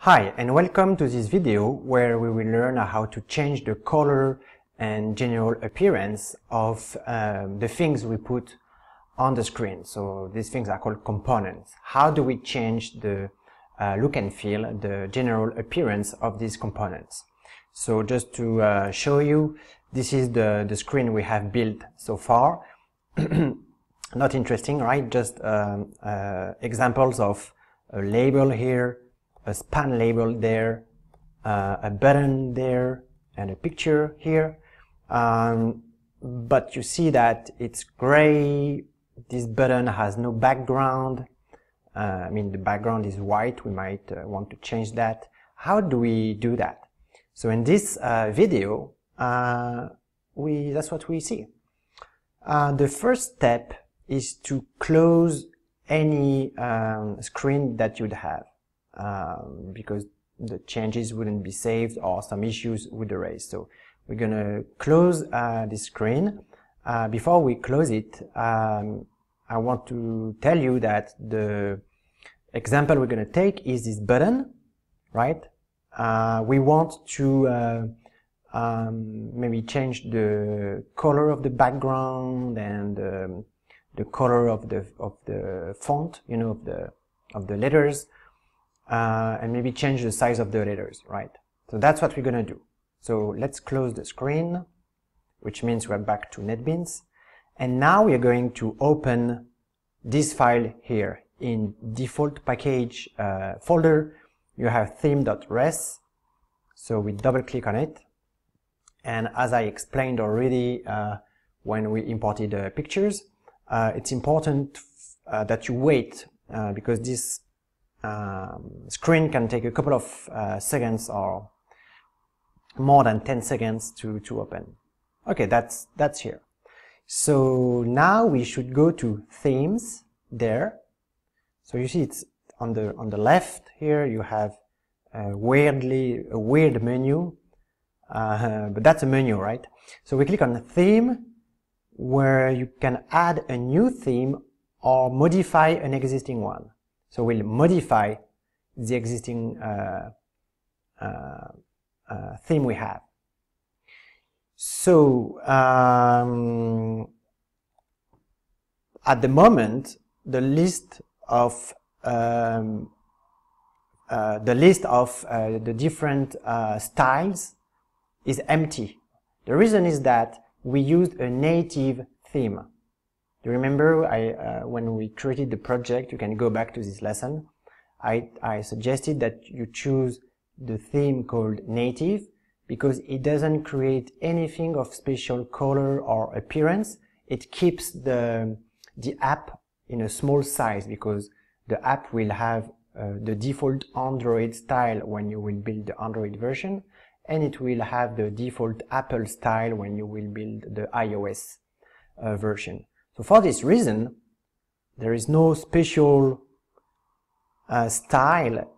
Hi, and welcome to this video where we will learn how to change the color and general appearance of the things we put on the screen. So these things are called components. How do we change the look and feel, the general appearance of these components? So just to show you, this is the screen we have built so far. Not interesting, right? Just examples of a label here, a span label there, a button there, and a picture here. But you see that it's gray. This button has no background. The background is white. We might want to change that. How do we do that? So in this video, that's what we see. The first step is to close any screen that you'd have. Because the changes wouldn't be saved or some issues would arise. So we're going to close this screen. Before we close it, I want to tell you that the example we're going to take is this button, right? We want to maybe change the color of the background and the color of the font, of the letters. And maybe change the size of the letters, right? So that's what we're going to do. So let's close the screen, which means we're back to NetBeans. And now we are going to open this file here. In default package folder, you have theme.res. So we double click on it. And as I explained already when we imported pictures, it's important that you wait because this screen can take a couple of seconds or more than 10 seconds to open. Okay, that's here. So now we should go to themes there. So you see it's on the left here. You have a weird menu, but that's a menu, right? So we click on the theme, where you can add a new theme or modify an existing one. So we'll modify the existing theme we have. So at the moment, the list of the different styles is empty. The reason is that we used a native theme. Do you remember when we created the project? You can go back to this lesson. I suggested that you choose the theme called native because it doesn't create anything of special color or appearance. It keeps the app in a small size because the app will have the default Android style when you will build the Android version, and it will have the default Apple style when you will build the iOS version. So for this reason, there is no special style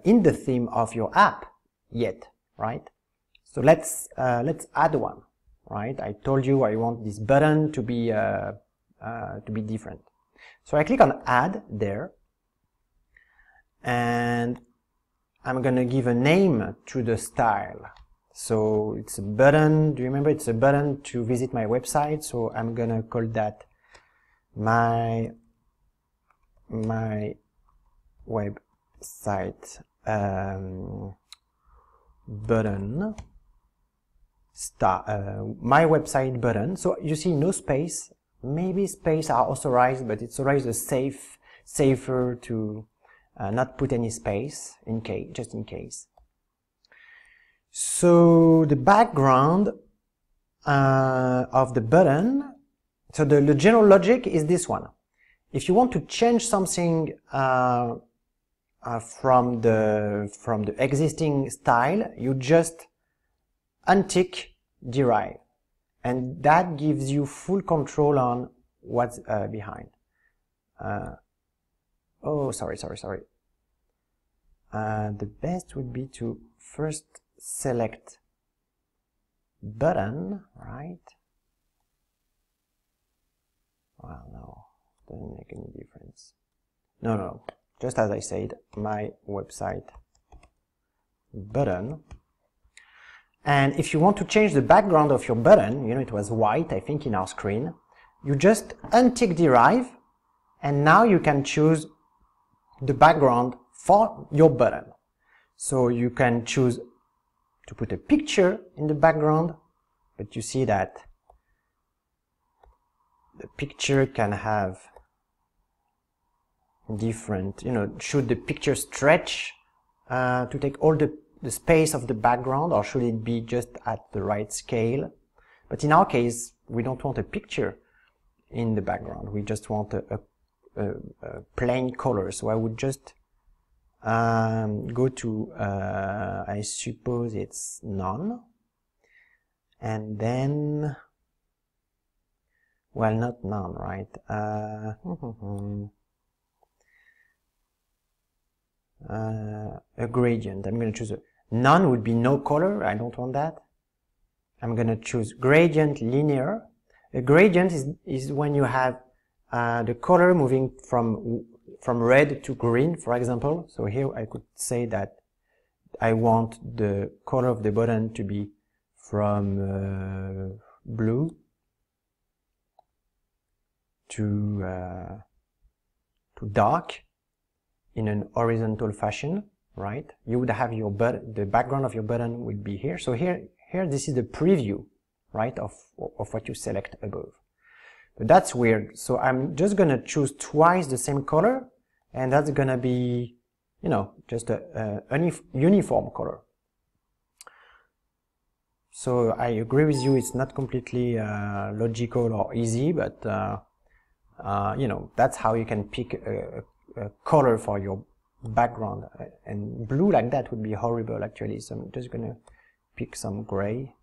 in the theme of your app yet, right? So let's add one, right? I told you I want this button to be different. So I click on Add there, and I'm gonna give a name to the style. So it's a button. Do you remember it's a button to visit my website? So I'm gonna call that my website button my website button. So you see no space. Maybe space are authorized, but it's always safer to not put any space just in case. So the background of the button, so the general logic is this one. If you want to change something from the existing style, you just untick derive, and that gives you full control on what's behind. Oh, sorry. The best would be to first select button, right? Well, no, doesn't make any difference. No. just as I said, my website button. And if you want to change the background of your button, you know, it was white, I think, in our screen, you just untick derive, and now you can choose the background for your button. So you can choose to put a picture in the background, but you see that the picture can have different, you know, should the picture stretch to take all the space of the background, or should it be just at the right scale? But in our case, we don't want a picture in the background. We just want a plain color. So I would just go to, I suppose it's none. And then, well, not none, right? A gradient. I'm going to choose none would be no color. I don't want that. I'm going to choose gradient linear. A gradient is when you have the color moving from red to green, for example. So here I could say that I want the color of the button to be from blue to dark in an horizontal fashion, right? You would have your the background of your button would be here. So here this is the preview, right, of what you select above. But that's weird. So I'm just gonna choose twice the same color, and that's gonna be, you know, just a uniform color. So I agree with you, it's not completely logical or easy, but you know, that's how you can pick a color for your background. And blue like that would be horrible, actually. So I'm just gonna pick some gray,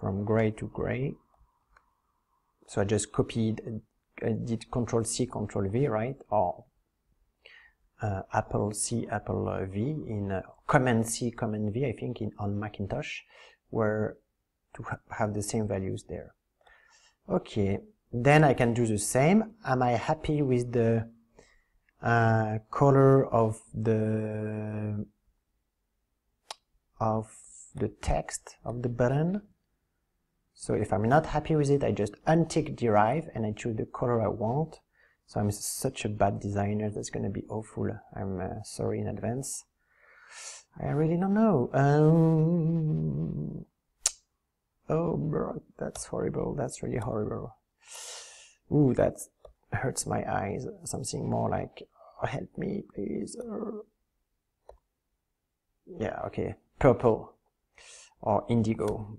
from gray to gray. So I just copied, I did Control-C, Control-V, right? Or Apple-C, Apple-V in Command-C, Command-V, I think, on Macintosh, where to have the same values there. Okay, then I can do the same. Am I happy with the color of the text of the button? So if I'm not happy with it, I just untick derive and I choose the color I want. So I'm such a bad designer, that's going to be awful. I'm sorry in advance. I really don't know. Oh, bro, that's horrible. That's really horrible. Ooh, that hurts my eyes. Something more like, oh, help me, please. Yeah, okay. Purple or indigo.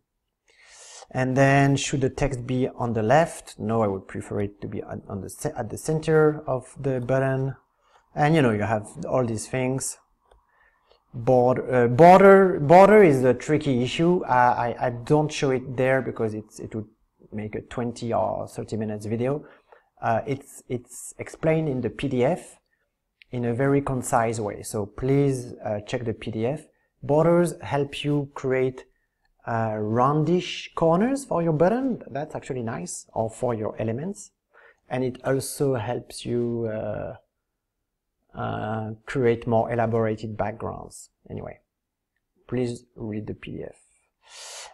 And then, should the text be on the left? No, I would prefer it to be at the center of the button. And you know, you have all these things. Border is a tricky issue. I don't show it there because it would make a 20 or 30 minutes video. It's explained in the PDF in a very concise way. So please check the PDF. Borders help you create roundish corners for your button. That's actually nice, or for your elements. And it also helps you create more elaborated backgrounds. Anyway, please read the PDF.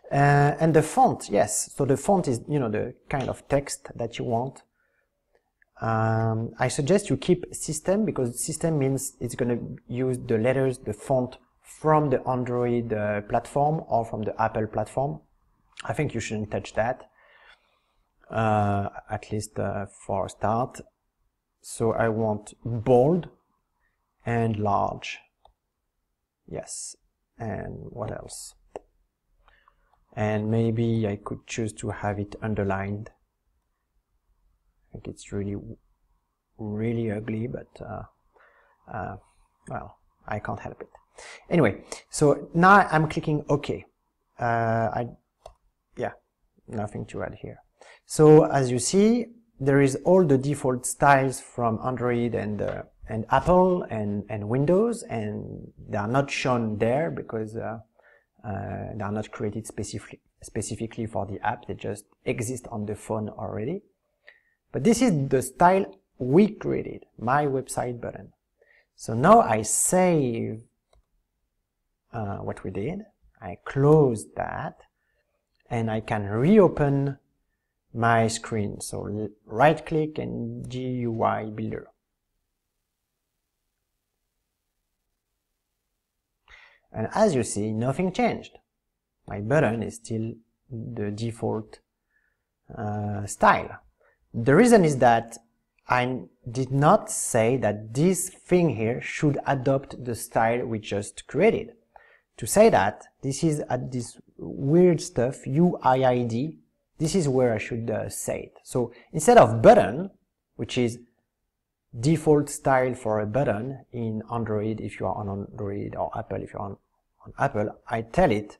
And the font, yes. So the font is, you know, the kind of text that you want. I suggest you keep system, because system means it's going to use the letters, the font from the Android platform or from the Apple platform. I think you shouldn't touch that, at least for a start. So I want bold and large. Yes. And what else? And maybe I could choose to have it underlined. I think it's really ugly, but well, I can't help it. Anyway, so now I'm clicking OK. Yeah, nothing to add here. So as you see, there is all the default styles from Android and Apple and Windows, and they are not shown there because they are not created specifically for the app. They just exist on the phone already. But this is the style we created, my website button. So now I save what we did, I close that, and I can reopen my screen. So right click and GUI Builder. And as you see, nothing changed. My button is still the default style. The reason is that I did not say that this thing here should adopt the style we just created. To say that, this is this weird stuff, UID, this is where I should say it. So instead of button, which is default style for a button in Android if you are on Android, or Apple if you're on Apple, I tell it,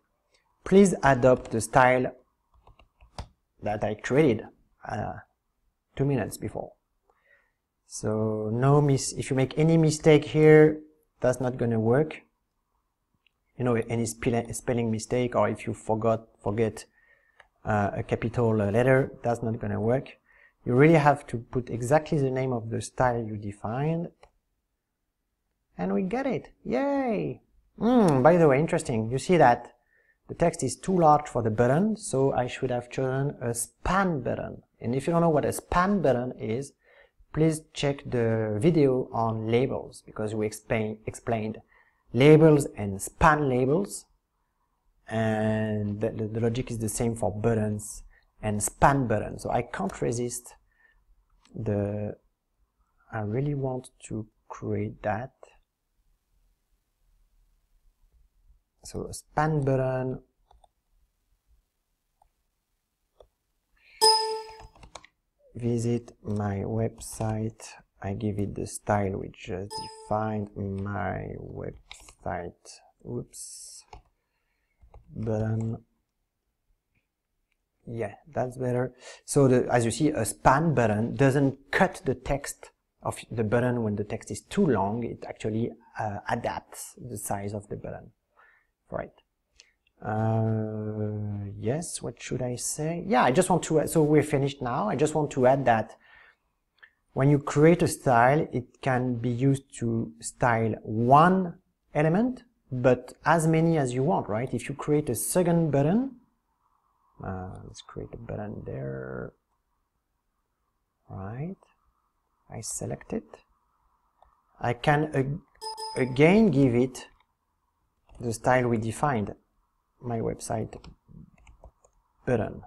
please adopt the style that I created 2 minutes before. So if you make any mistake here, that's not going to work. You know, any spelling mistake, or if you forget a capital letter, that's not going to work. You really have to put exactly the name of the style you defined. And we get it. Yay! By the way, interesting. You see that the text is too large for the button, so I should have chosen a span button. And if you don't know what a span button is, please check the video on labels, because we explained labels and span labels, and the logic is the same for buttons and span buttons. So I can't resist I really want to create that. So a span button, visit my website, I give it the style we just defined, my website, oops, button, yeah, that's better. So as you see, a span button doesn't cut the text of the button when the text is too long, it actually adapts the size of the button. Right. Yes, what should I say? Yeah, I just want to, so we're finished now. I just want to add that when you create a style, it can be used to style one element, but as many as you want, right? If you create a second button, let's create a button there, right? I select it. I can again give it the style we defined, my website button.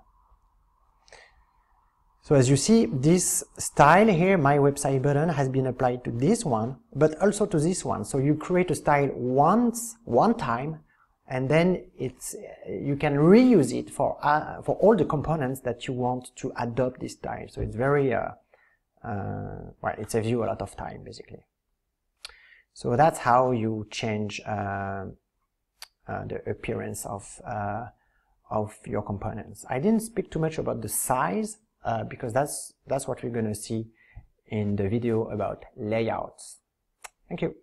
So as you see, this style here, my website button, has been applied to this one, but also to this one. So you create a style one time, and then you can reuse it for all the components that you want to adopt this style. So it's very well, it saves you a lot of time basically. So that's how you change the appearance of your components. I didn't speak too much about the size because that's what we're going to see in the video about layouts. Thank you.